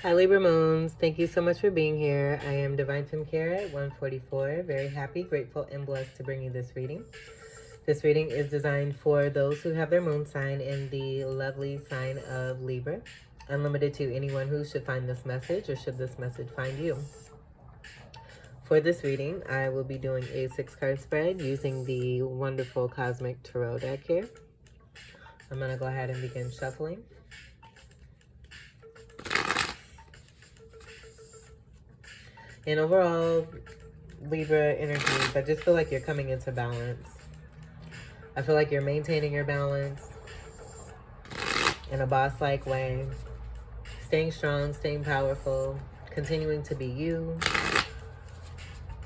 Hi Libra Moons, thank you so much for being here. I am Divine Femme Kara at 144. Very happy, grateful, and blessed to bring you this reading. This reading is designed for those who have their moon sign in the lovely sign of Libra. Unlimited to anyone who should find this message or should this message find you. For this reading, I will be doing a 6-card spread using the wonderful Cosmic Tarot deck here. I'm going to go ahead and begin shuffling. And overall, Libra energies, I just feel like you're coming into balance. I feel like you're maintaining your balance in a boss-like way. Staying strong, staying powerful, continuing to be you.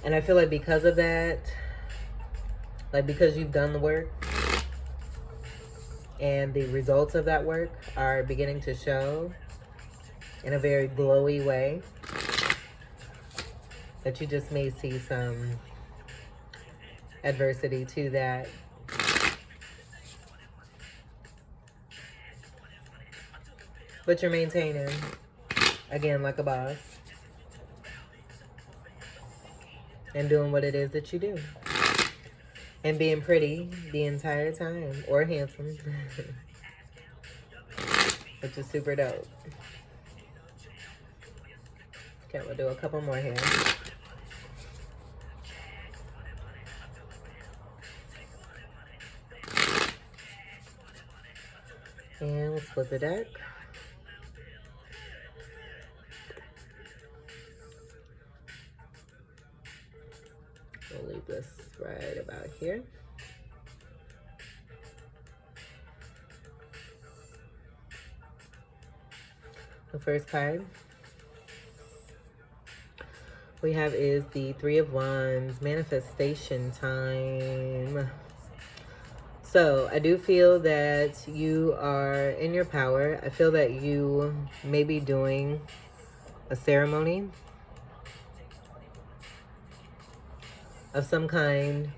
And I feel like because of that, like because you've done the work and the results of that work are beginning to show in a very glowy way, that you just may see some adversity to that. But you're maintaining, again, like a boss. And doing what it is that you do. And being pretty the entire time. Or handsome. Which is super dope. Okay, we'll do a couple more here. And we'll split the deck. We'll leave this right about here. The first card we have is the Three of Wands, manifestation time. So I do feel that you are in your power. I feel that you may be doing a ceremony of some kind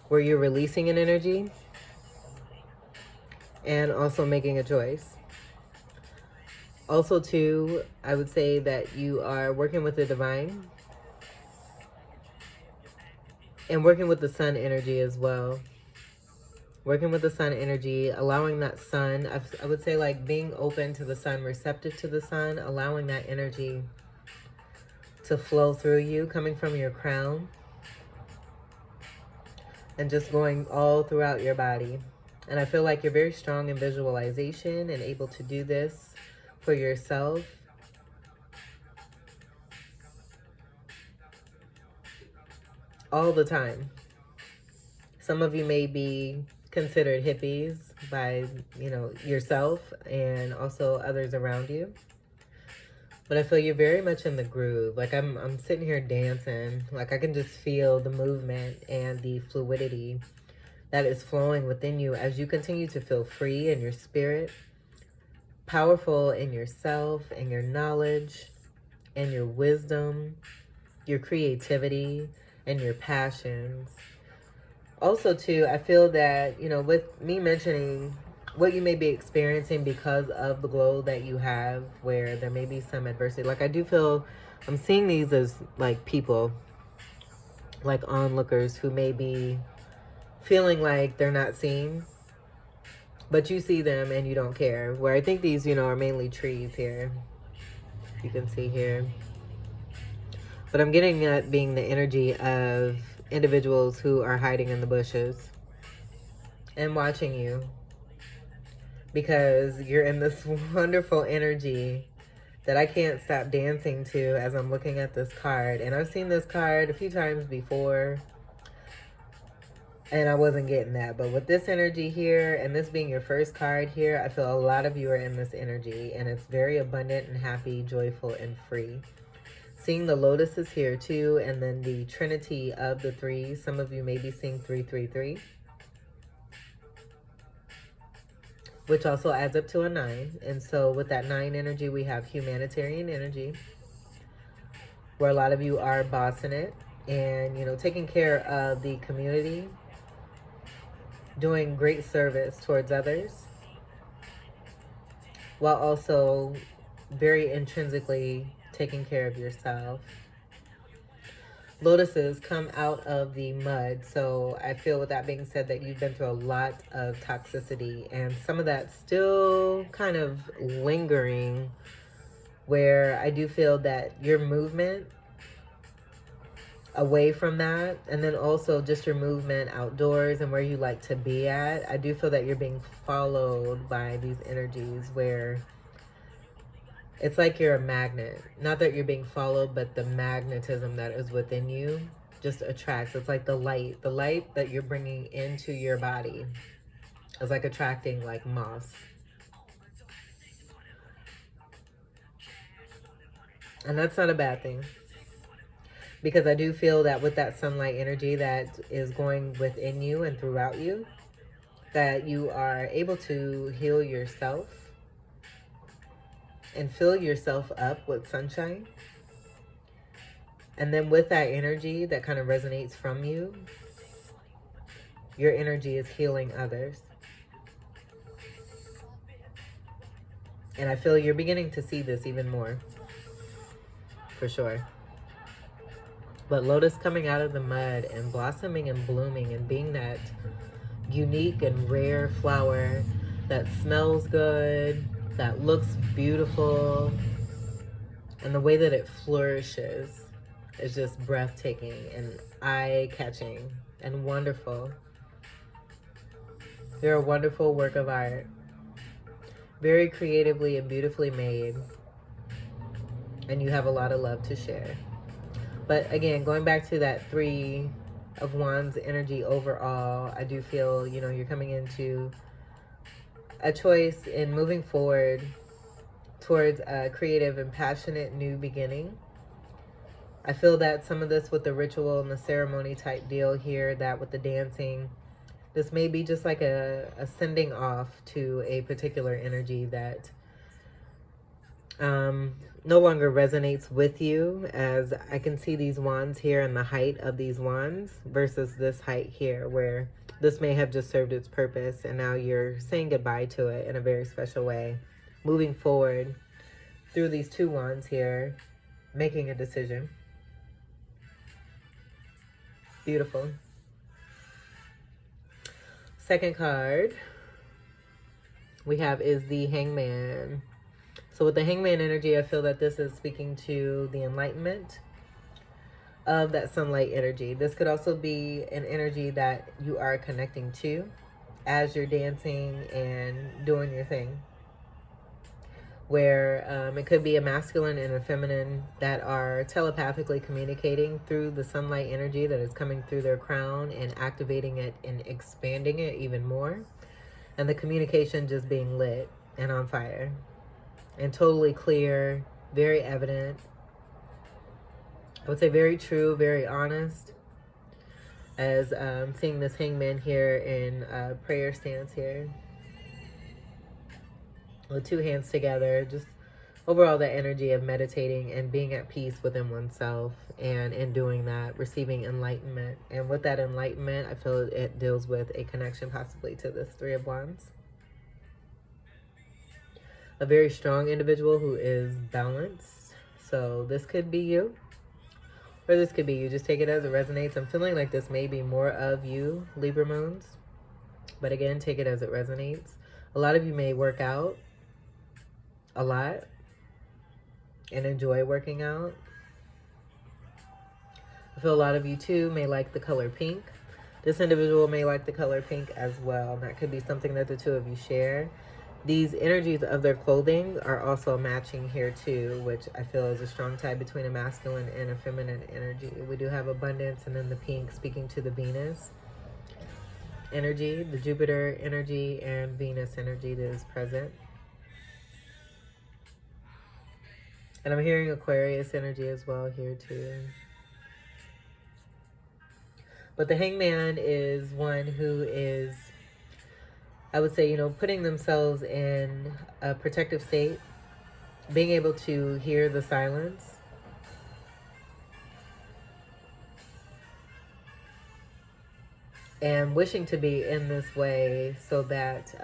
where you're releasing an energy and also making a choice. Also, too, I would say that you are working with the divine and working with the sun energy as well. Working with the sun energy, allowing that sun, I would say like being open to the sun, receptive to the sun, allowing that energy to flow through you, coming from your crown and just going all throughout your body. And I feel like you're very strong in visualization and able to do this for yourself. All the time. Some of you may be considered hippies by, you know, yourself and also others around you. But I feel you're very much in the groove. Like I'm sitting here dancing. Like I can just feel the movement and the fluidity that is flowing within you as you continue to feel free in your spirit, powerful in yourself and your knowledge and your wisdom, your creativity and your passions. Also, too, I feel that, you know, with me mentioning what you may be experiencing because of the glow that you have, where there may be some adversity. Like, I do feel, I'm seeing these as, like, people, like onlookers who may be feeling like they're not seen, but you see them and you don't care. Where I think these, you know, are mainly trees here. You can see here. But I'm getting that being the energy of individuals who are hiding in the bushes and watching you, because you're in this wonderful energy that I can't stop dancing to as I'm looking at this card. And I've seen this card a few times before and I wasn't getting that. But with this energy here and this being your first card here, I feel a lot of you are in this energy and it's very abundant and happy, joyful, and free. Seeing the lotuses here too, and then the trinity of the threes. Some of you may be seeing 333, which also adds up to a 9. And so with that 9 energy, we have humanitarian energy, where a lot of you are bossing it and, you know, taking care of the community, doing great service towards others, while also very intrinsically taking care of yourself. Lotuses come out of the mud. So I feel with that being said that you've been through a lot of toxicity, and some of that still kind of lingering, where I do feel that your movement away from that, and then also just your movement outdoors and where you like to be at, I do feel that you're being followed by these energies where it's like you're a magnet. Not that you're being followed, but the magnetism that is within you just attracts. It's like the light that you're bringing into your body is like attracting like moss. And that's not a bad thing, because I do feel that with that sunlight energy that is going within you and throughout you, that you are able to heal yourself and fill yourself up with sunshine. And then with that energy that kind of resonates from you, your energy is healing others. And I feel you're beginning to see this even more, for sure. But lotus coming out of the mud and blossoming and blooming and being that unique and rare flower that smells good, that looks beautiful, and the way that it flourishes is just breathtaking and eye-catching and wonderful. You're a wonderful work of art, very creatively and beautifully made, and you have a lot of love to share. But again, going back to that 3 of Wands energy overall, I do feel, you know, you're coming into a choice in moving forward towards a creative and passionate new beginning. I feel that some of this with the ritual and the ceremony type deal here, that with the dancing, this may be just like a sending off to a particular energy that no longer resonates with you, as I can see these wands here and the height of these wands versus this height here, where this may have just served its purpose and now you're saying goodbye to it in a very special way, moving forward through these 2 wands here, making a decision. Beautiful. Second card we have is the Hangman. So with the Hangman energy, I feel that this is speaking to the enlightenment of that sunlight energy. This could also be an energy that you are connecting to as you're dancing and doing your thing, where it could be a masculine and a feminine that are telepathically communicating through the sunlight energy that is coming through their crown and activating it and expanding it even more, and the communication just being lit and on fire and totally clear, very evident. I would say very true, very honest, as seeing this Hangman here in prayer stance here with 2 hands together, just overall the energy of meditating and being at peace within oneself, and in doing that, receiving enlightenment. And with that enlightenment, I feel it deals with a connection possibly to this 3 of Wands. A very strong individual who is balanced. So this could be you, or this could be you. Just take it as it resonates. I'm feeling like this may be more of you, Libra moons. But again, take it as it resonates. A lot of you may work out a lot and enjoy working out. I feel a lot of you too may like the color pink. This individual may like the color pink as well. That could be something that the 2 of you share. These energies of their clothing are also matching here too, which I feel is a strong tie between a masculine and a feminine energy. We do have abundance, and then the pink speaking to the Venus energy, the Jupiter energy, and Venus energy that is present. And I'm hearing Aquarius energy as well here too. But the Hangman is one who is, I would say, you know, putting themselves in a protective state, being able to hear the silence, and wishing to be in this way so that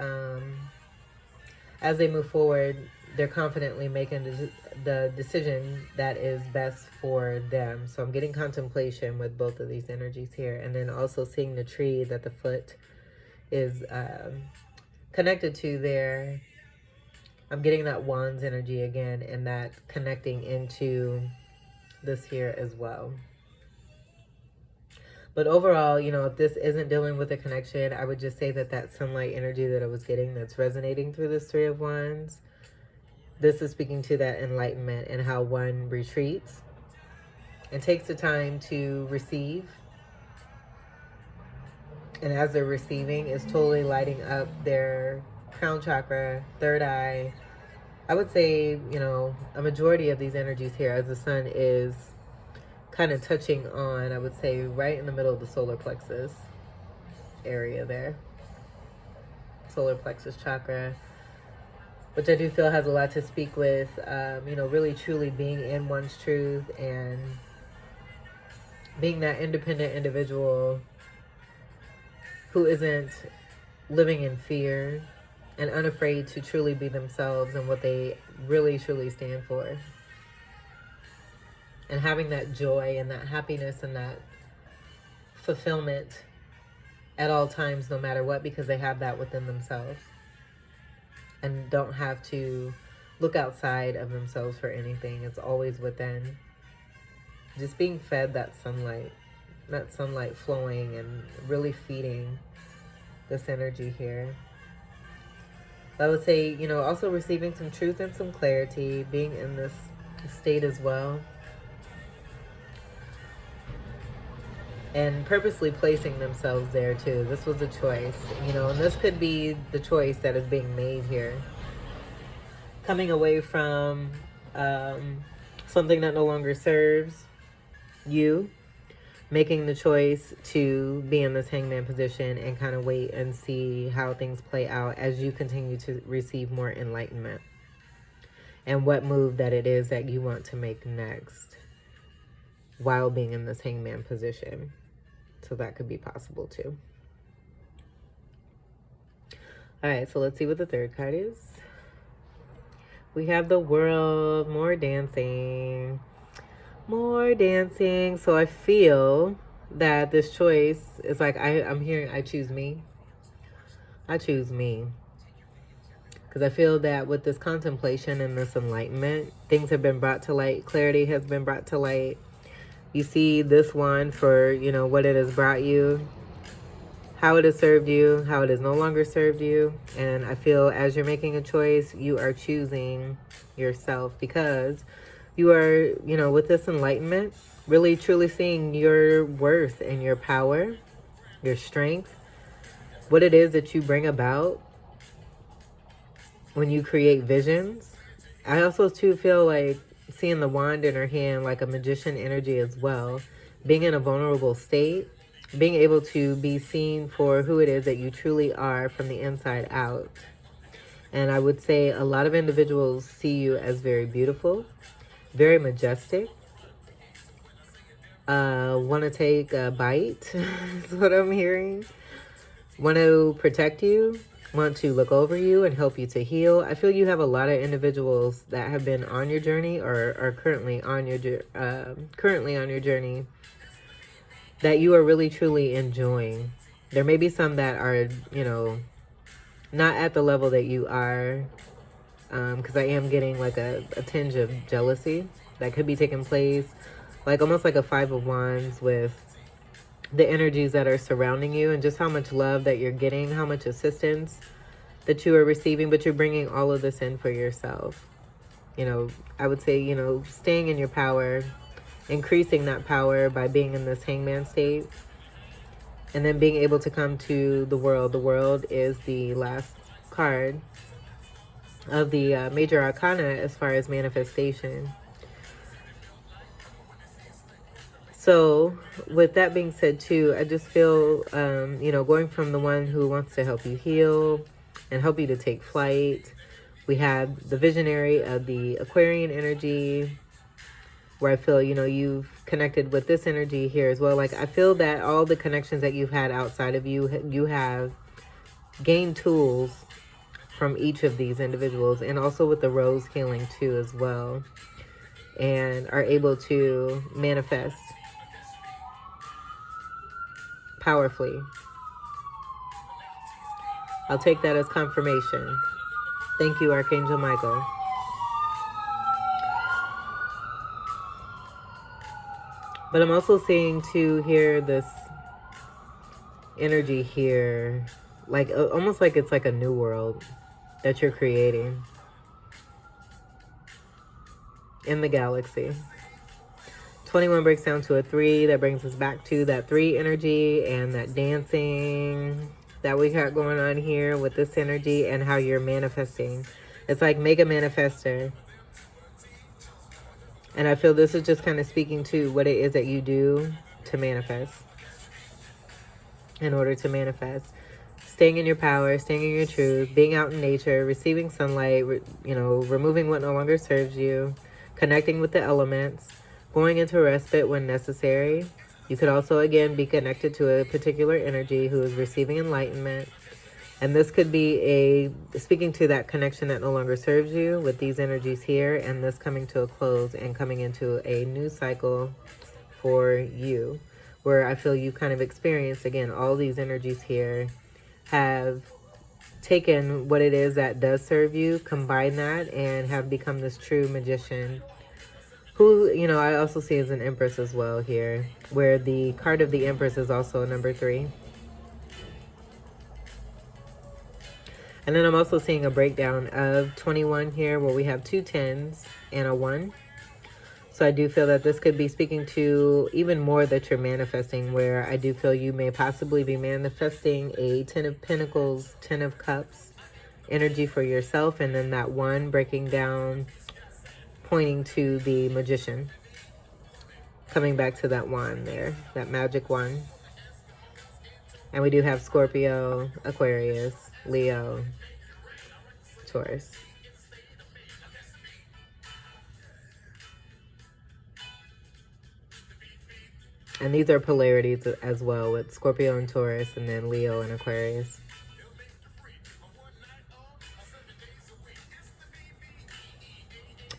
as they move forward, they're confidently making the decision that is best for them. So I'm getting contemplation with both of these energies here. And then also seeing the tree that the foot is connected to there. I'm getting that wands energy again, and that connecting into this here as well. But overall, you know, if this isn't dealing with a connection, I would just say that that sunlight energy that I was getting that's resonating through this Three of Wands, this is speaking to that enlightenment and how one retreats and takes the time to receive. And as they're receiving, is totally lighting up their crown chakra, third eye. I would say, you know, a majority of these energies here, as the sun is kind of touching on, I would say, right in the middle of the solar plexus area there. Solar plexus chakra, which I do feel has a lot to speak with, you know, really truly being in one's truth and being that independent individual who isn't living in fear and unafraid to truly be themselves and what they really truly stand for. And having that joy and that happiness and that fulfillment at all times, no matter what, because they have that within themselves and don't have to look outside of themselves for anything. It's always within. Just being fed that sunlight flowing and really feeding this energy here. I would say, you know, also receiving some truth and some clarity, being in this state as well. And purposely placing themselves there too. This was a choice, you know, and this could be the choice that is being made here. Coming away from something that no longer serves you, making the choice to be in this hangman position and kind of wait and see how things play out as you continue to receive more enlightenment and what move that it is that you want to make next while being in this hangman position. So that could be possible too. All right, so let's see what the third card is. We have the World, more dancing. More dancing. So I feel that this choice is like, I'm hearing I choose me. I choose me. Because I feel that with this contemplation and this enlightenment, things have been brought to light. Clarity has been brought to light. You see this one for, you know, what it has brought you, how it has served you, how it has no longer served you. And I feel as you're making a choice, you are choosing yourself because you are, you know, with this enlightenment, really truly seeing your worth and your power, your strength, what it is that you bring about when you create visions. I also too feel like seeing the wand in her hand like a magician energy as well, being in a vulnerable state, being able to be seen for who it is that you truly are from the inside out. And I would say a lot of individuals see you as very beautiful, very majestic, want to take a bite is what I'm hearing, want to protect you, want to look over you and help you to heal. I feel you have a lot of individuals that have been on your journey or are currently on your journey that you are really truly enjoying. There may be some that are, you know, not at the level that you are, because I am getting like a tinge of jealousy that could be taking place, like almost like a Five of Wands with the energies that are surrounding you and just how much love that you're getting, how much assistance that you are receiving, but you're bringing all of this in for yourself. You know, I would say, you know, staying in your power, increasing that power by being in this hangman state, and then being able to come to the World. The World is the last card of the major arcana as far as manifestation. So with that being said too, I just feel, you know, going from the one who wants to help you heal and help you to take flight. We have the visionary of the Aquarian energy, where I feel, you know, you've connected with this energy here as well. Like I feel that all the connections that you've had outside of you, you have gained tools from each of these individuals, and also with the rose healing too as well, and are able to manifest powerfully. I'll take that as confirmation. Thank you, Archangel Michael. But I'm also seeing too here this energy here, like almost like it's like a new world that you're creating in the galaxy. 21 breaks down to a 3. That brings us back to that 3 energy and that dancing that we got going on here with this energy and how you're manifesting. It's like mega manifester. And I feel this is just kind of speaking to what it is that you do to manifest. In order to manifest. Staying in your power, staying in your truth, being out in nature, receiving sunlight, removing what no longer serves you, connecting with the elements, going into respite when necessary. You could also, again, be connected to a particular energy who is receiving enlightenment. And this could be speaking to that connection that no longer serves you with these energies here, and this coming to a close and coming into a new cycle for you, where I feel you kind of experienced, again, all these energies here have taken what it is that does serve you, combine that, and have become this true magician who, I also see as an Empress as well here, where the card of the Empress is also number 3. And then I'm also seeing a breakdown of 21 here, where we have 2 10s and a 1. So I do feel that this could be speaking to even more that you're manifesting, where I do feel you may possibly be manifesting a 10 of Pentacles, 10 of Cups energy for yourself, and then that 1 breaking down, pointing to the Magician. Coming back to that wand there, that magic wand. And we do have Scorpio, Aquarius, Leo, Taurus. And these are polarities as well, with Scorpio and Taurus, and then Leo and Aquarius.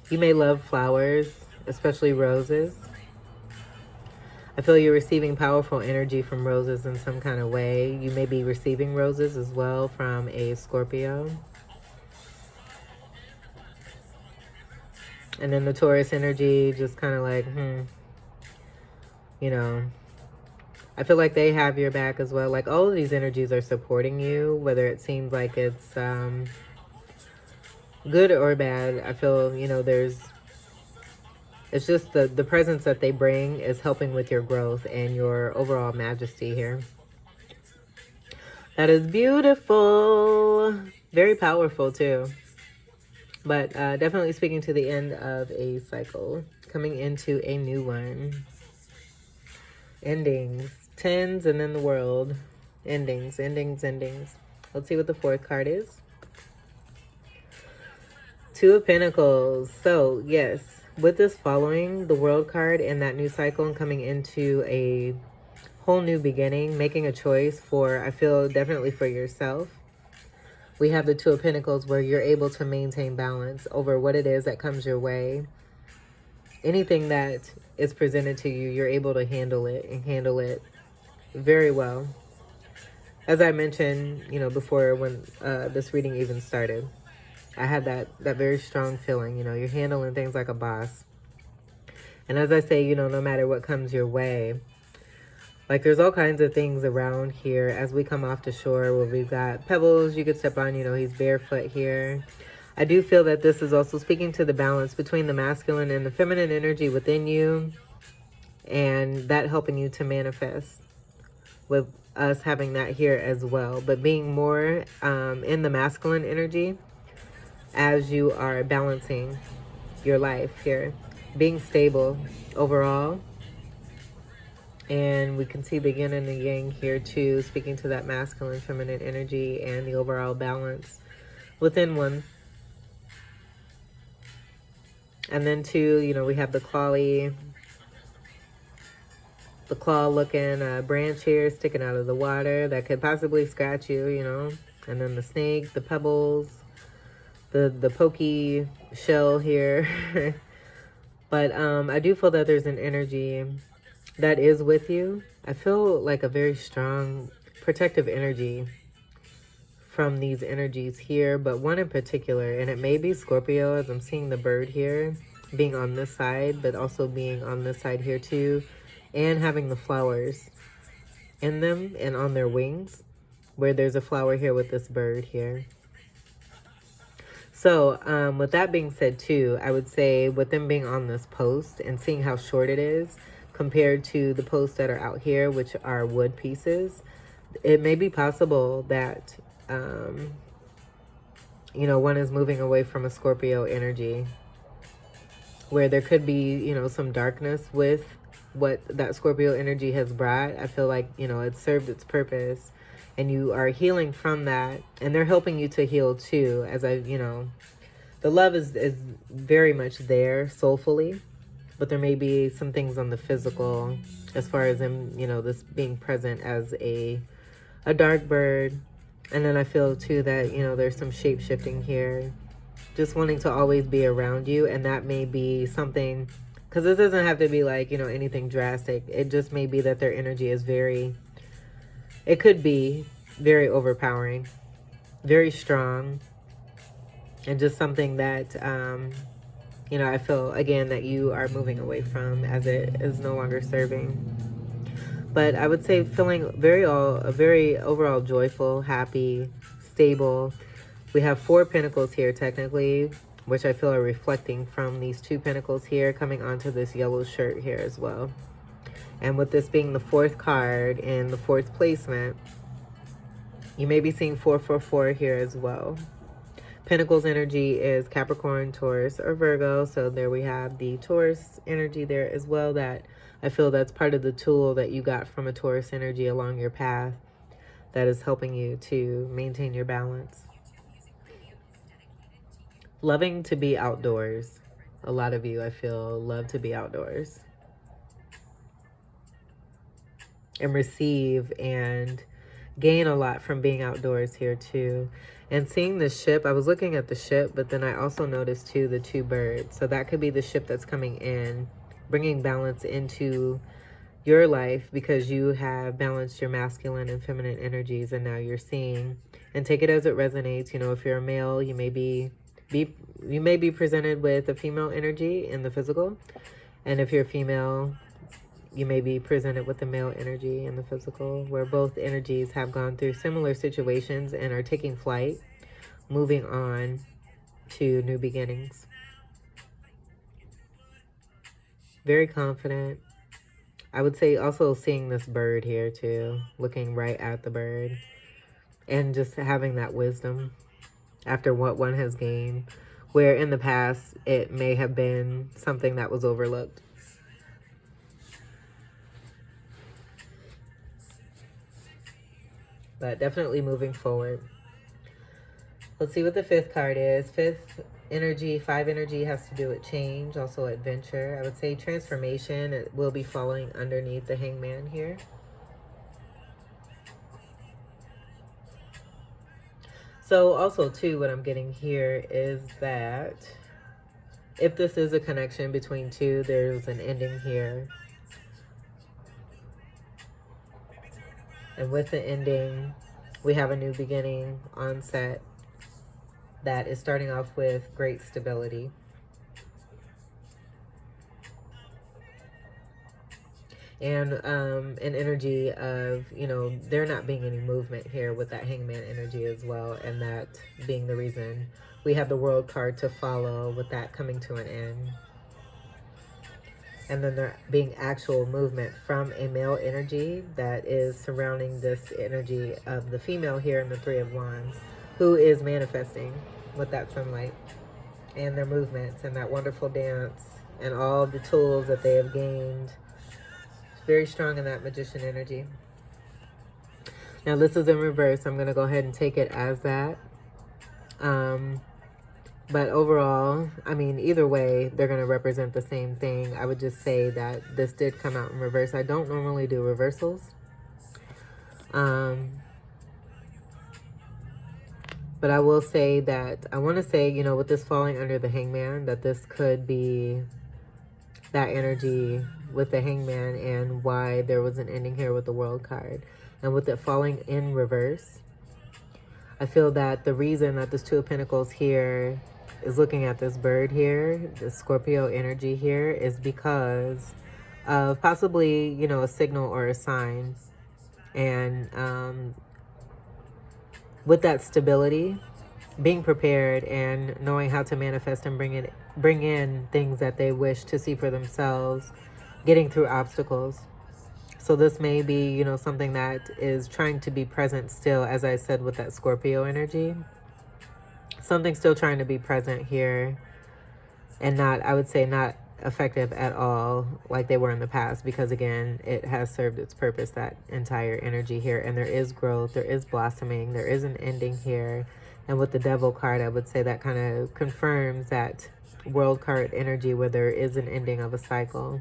You may love flowers, especially roses. I feel you're receiving powerful energy from roses in some kind of way. You may be receiving roses as well from a Scorpio. And then the Taurus energy, just kind of like, I feel like they have your back as well. Like all of these energies are supporting you, whether it seems like it's good or bad. I feel, it's just the presence that they bring is helping with your growth and your overall majesty here. That is beautiful. Very powerful too. But definitely speaking to the end of a cycle. Coming into a new one. Endings. 10s and then the world. Endings, endings, endings. Let's see what the 4th card is. 2 of Pentacles. So, yes. With this following, the World card and that new cycle and coming into a whole new beginning, making a choice for, I feel, definitely for yourself. We have the 2 of Pentacles where you're able to maintain balance over what it is that comes your way. Anything that is presented to you, you're able to handle it and handle it very well. As I mentioned, before when this reading even started, I had that very strong feeling, you're handling things like a boss. And as I say, no matter what comes your way, like there's all kinds of things around here as we come off the shore where we've got pebbles you could step on, he's barefoot here. I do feel that this is also speaking to the balance between the masculine and the feminine energy within you, and that helping you to manifest, with us having that here as well. But being more in the masculine energy as you are balancing your life here, being stable overall. And we can see the yin and the yang here too, speaking to that masculine, feminine energy and the overall balance within one. And then too, we have the claw looking branch here sticking out of the water that could possibly scratch you, And then the snake, the pebbles, the pokey shell here. But I do feel that there's an energy that is with you. I feel like a very strong protective energy from these energies here, but one in particular, and it may be Scorpio, as I'm seeing the bird here being on this side, but also being on this side here too, and having the flowers in them and on their wings, where there's a flower here with this bird here. So with that being said too, I would say with them being on this post and seeing how short it is compared to the posts that are out here, which are wood pieces, it may be possible that you know, one is moving away from a Scorpio energy, where there could be, you know, some darkness with what that Scorpio energy has brought. I feel like, you know, it served its purpose and you are healing from that, and they're helping you to heal too. As I, you know, the love is very much there soulfully, but there may be some things on the physical as far as them, you know, this being present as a dark bird. And then I feel too that, you know, there's some shape shifting here, just wanting to always be around you. And that may be something, because this doesn't have to be like, you know, anything drastic. It just may be that their energy is very, it could be very overpowering, very strong, and just something that, you know, I feel again that you are moving away from, as it is no longer serving. But I would say feeling very overall joyful, happy, stable. We have 4 pentacles here technically, which I feel are reflecting from these 2 pentacles here coming onto this yellow shirt here as well. And with this being the 4th card in the 4th placement, you may be seeing 444 here as well. Pentacles energy is Capricorn, Taurus, or Virgo. So there we have the Taurus energy there as well. That I feel that's part of the tool that you got from a Taurus energy along your path that is helping you to maintain your balance. Loving to be outdoors. A lot of you, I feel, love to be outdoors. And receive and gain a lot from being outdoors here too. And seeing the ship, I was looking at the ship, but then I also noticed too the 2 birds. So that could be the ship that's coming in, bringing balance into your life, because you have balanced your masculine and feminine energies, and now you're seeing, and take it as it resonates. You know, if you're a male, you may be presented with a female energy in the physical, and if you're female, you may be presented with the male energy in the physical, where both energies have gone through similar situations and are taking flight, moving on to new beginnings. Very confident. I would say also seeing this bird here too, looking right at the bird, and just having that wisdom after what one has gained, where in the past it may have been something that was overlooked. But definitely moving forward. Let's see what the 5th card is. 5th energy, 5 energy has to do with change, also adventure. I would say transformation. It will be following underneath the hangman here. So also too, what I'm getting here is that if this is a connection between 2, there's an ending here. And with the ending, we have a new beginning on set that is starting off with great stability. And an energy of, you know, there not being any movement here with that hangman energy as well. And that being the reason we have the world card to follow, with that coming to an end. And then there being actual movement from a male energy that is surrounding this energy of the female here in the 3 of Wands, who is manifesting with that sunlight and their movements and that wonderful dance and all the tools that they have gained. Very strong in that magician energy. Now this is in reverse. I'm going to go ahead and take it as that. But overall, I mean, either way, they're going to represent the same thing. I would just say that this did come out in reverse. I don't normally do reversals. But I will say that, I want to say, you know, with this falling under the hangman, that this could be that energy with the hangman and why there was an ending here with the world card. And with it falling in reverse, I feel that the reason that this Two of Pentacles here is looking at this bird here, the Scorpio energy here, is because of possibly, you know, a signal or a sign. And with that stability, being prepared and knowing how to manifest and bring in things that they wish to see for themselves, getting through obstacles. So this may be, you know, something that is trying to be present still, as I said, with that Scorpio energy. Something still trying to be present here and not, I would say, not effective at all like they were in the past, because again, it has served its purpose, that entire energy here. And there is growth, there is blossoming, there is an ending here. And with the Devil card, I would say that kind of confirms that World card energy where there is an ending of a cycle.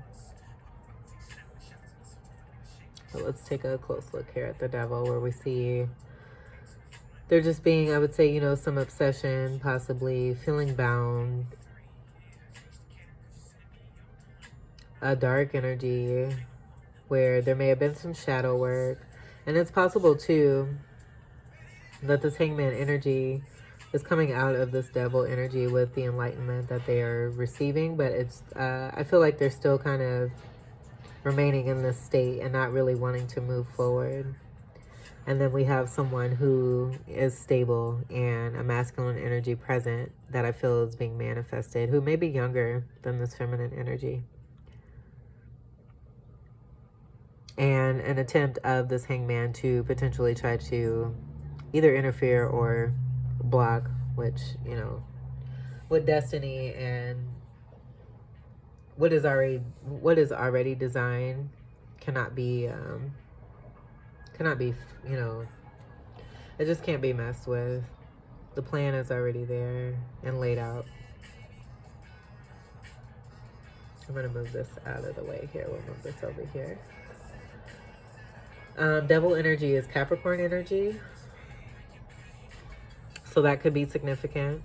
So let's take a close look here at the Devil, where we see there just being, I would say, you know, some obsession, possibly feeling bound. A dark energy where there may have been some shadow work. And it's possible too that this hangman energy is coming out of this Devil energy with the enlightenment that they are receiving. But it's, I feel like they're still kind of remaining in this state and not really wanting to move forward. And then we have someone who is stable and a masculine energy present that I feel is being manifested, who may be younger than this feminine energy. And an attempt of this hangman to potentially try to either interfere or block, which, you know, with destiny and what is already designed cannot be, you know, it just can't be messed with. The plan is already there and laid out. I'm going to move this out of the way here. We'll move this over here. Devil energy is Capricorn energy. So that could be significant.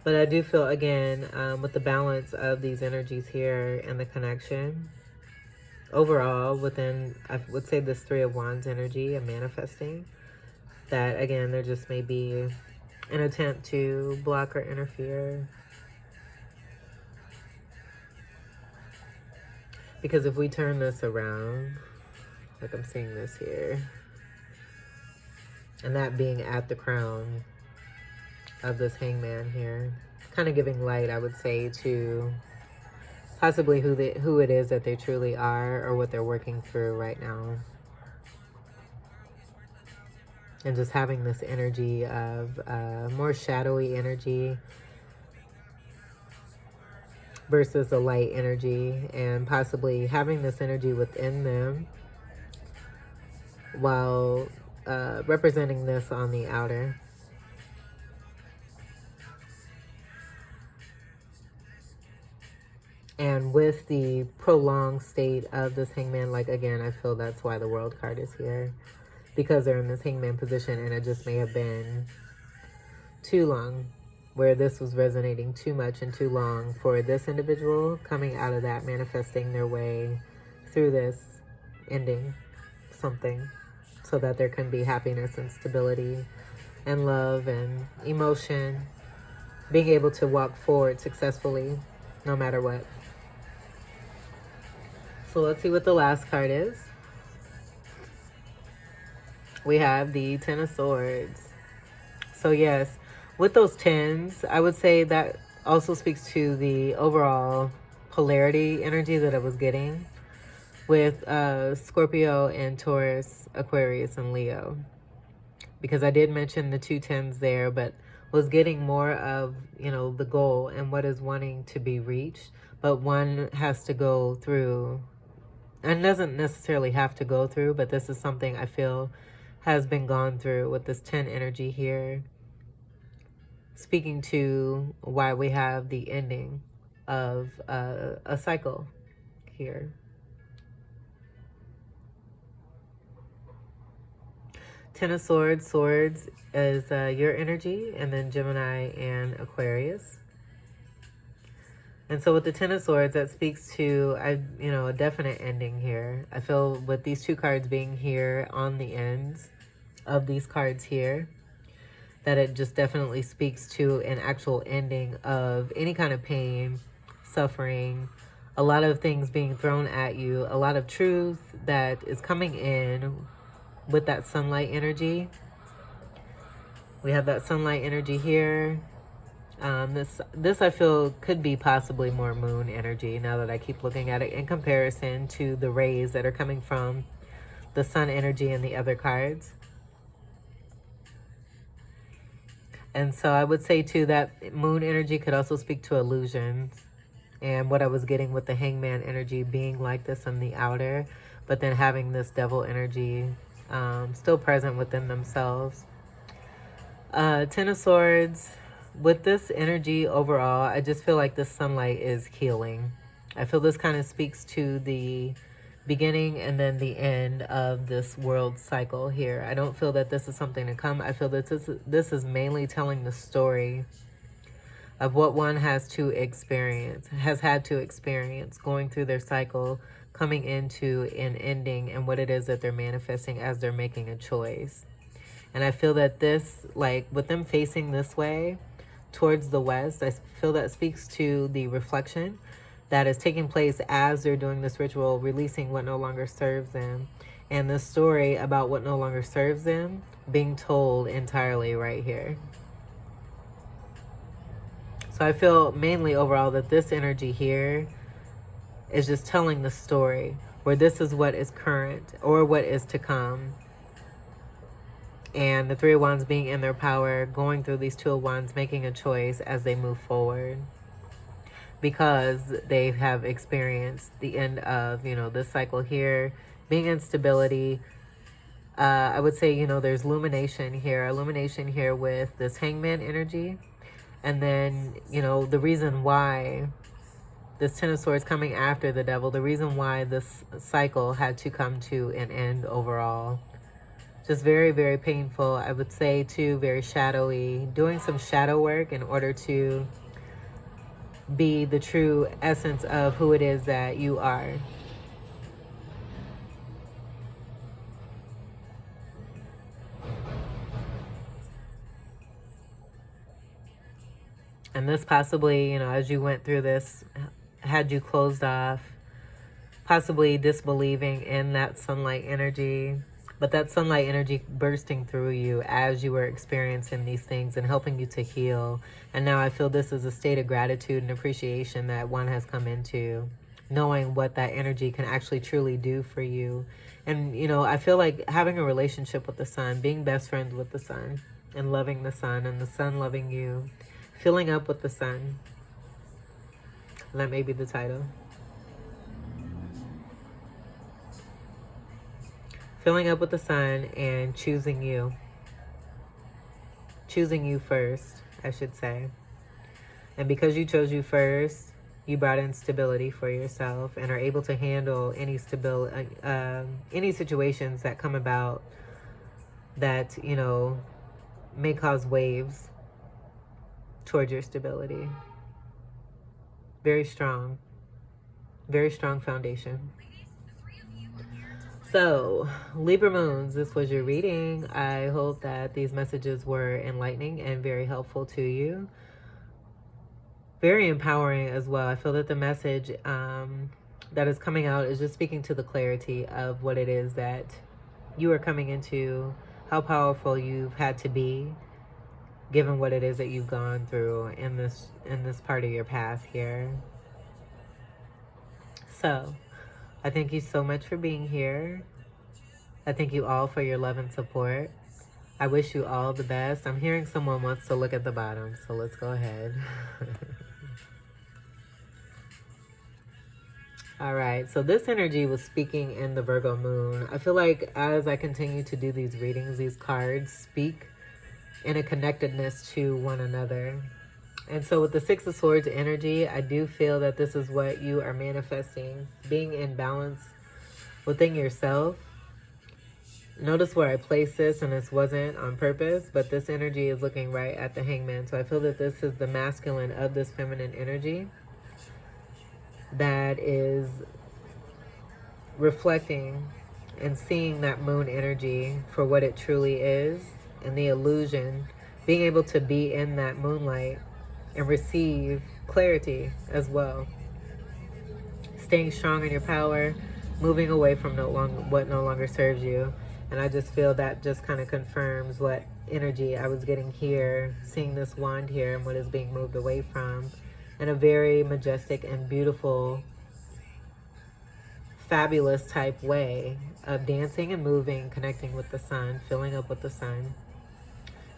But I do feel, again, with the balance of these energies here and the connection, overall, within, I would say, this Three of Wands energy and manifesting, that, again, there just may be an attempt to block or interfere. Because if we turn this around, like I'm seeing this here, and that being at the crown of this hangman here, kind of giving light, I would say, to possibly who it is that they truly are or what they're working through right now. And just having this energy of more shadowy energy versus a light energy, and possibly having this energy within them while representing this on the outer. And with the prolonged state of this hangman, like, again, I feel that's why the World card is here, because they're in this hangman position, and it just may have been too long, where this was resonating too much and too long for this individual, coming out of that, manifesting their way through this, ending something, so that there can be happiness and stability and love and emotion, being able to walk forward successfully no matter what. So let's see what the last card is. We have the Ten of Swords. So yes, with those tens, I would say that also speaks to the overall polarity energy that I was getting with Scorpio and Taurus, Aquarius, and Leo. Because I did mention the two tens there, but was getting more of, you know, the goal and what is wanting to be reached. But one has to go through, and doesn't necessarily have to go through, but this is something I feel has been gone through with this 10 energy here. Speaking to why we have the ending of a cycle here. Ten of Swords, Swords is your energy, and then Gemini and Aquarius. And so with the Ten of Swords, that speaks to, a definite ending here. I feel with these two cards being here on the ends of these cards here, that it just definitely speaks to an actual ending of any kind of pain, suffering, a lot of things being thrown at you, a lot of truth that is coming in with that sunlight energy. We have that sunlight energy here. This I feel could be possibly more moon energy now that I keep looking at it in comparison to the rays that are coming from the sun energy and the other cards. And so I would say too that moon energy could also speak to illusions, and what I was getting with the hangman energy being like this on the outer, but then having this devil energy still present within themselves. Ten of Swords. With this energy overall, I just feel like this sunlight is healing. I feel this kind of speaks to the beginning and then the end of this world cycle here. I don't feel that this is something to come. I feel that this is mainly telling the story of what one has had to experience, going through their cycle, coming into an ending, and what it is that they're manifesting as they're making a choice. And I feel that this, like with them facing this way, towards the west, I feel that speaks to the reflection that is taking place as they're doing this ritual, releasing what no longer serves them, and the story about what no longer serves them being told entirely right here. So I feel mainly overall that this energy here is just telling the story, where this is what is current or what is to come. And the Three of Wands being in their power, going through these Two of Wands, making a choice as they move forward. Because they have experienced the end of, this cycle here, being instability. I would say, there's illumination here with this hangman energy. And then, the reason why this Ten of Swords coming after the devil, the reason why this cycle had to come to an end overall. Just very, very painful. I would say too, very shadowy. Doing some shadow work in order to be the true essence of who it is that you are. And this possibly, as you went through this, had you closed off, possibly disbelieving in that sunlight energy. But that sunlight energy bursting through you as you were experiencing these things and helping you to heal. And now I feel this is a state of gratitude and appreciation that one has come into, knowing what that energy can actually truly do for you. And, I feel like having a relationship with the sun, being best friends with the sun, and loving the sun, and the sun loving you, filling up with the sun. That may be the title. Filling up with the sun and choosing you. Choosing you first, I should say. And because you chose you first, you brought in stability for yourself and are able to handle any situations that come about that, may cause waves towards your stability. Very strong foundation. So, Libra Moons, this was your reading. I hope that these messages were enlightening and very helpful to you. Very empowering as well. I feel that the message that is coming out is just speaking to the clarity of what it is that you are coming into, how powerful you've had to be, given what it is that you've gone through in this part of your path here. So, I thank you so much for being here. I thank you all for your love and support. I wish you all the best. I'm hearing someone wants to look at the bottom, so let's go ahead. All right, so this energy was speaking in the Virgo moon. I feel like as I continue to do these readings, these cards speak in a connectedness to one another. And so with the Six of Swords energy, I do feel that this is what you are manifesting. Being in balance within yourself. Notice where I placed this, and this wasn't on purpose, but this energy is looking right at the Hangman. So I feel that this is the masculine of this feminine energy that is reflecting and seeing that moon energy for what it truly is, and the illusion, being able to be in that moonlight and receive clarity as well. Staying strong in your power, moving away from what no longer serves you. And I just feel that just kind of confirms what energy I was getting here, seeing this wand here and what is being moved away from, in a very majestic and beautiful, fabulous type way of dancing and moving, connecting with the sun, filling up with the sun,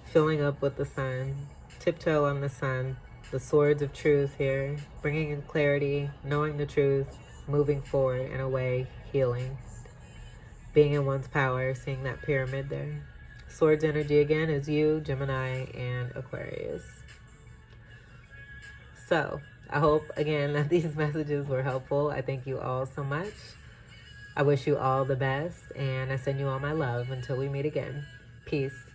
filling up with the sun, tiptoe on the sun, the swords of truth here, bringing in clarity, knowing the truth, moving forward in a way, healing, being in one's power, seeing that pyramid there. Swords energy again is you, Gemini, and Aquarius. So I hope again that these messages were helpful. I thank you all so much. I wish you all the best, and I send you all my love until we meet again. Peace.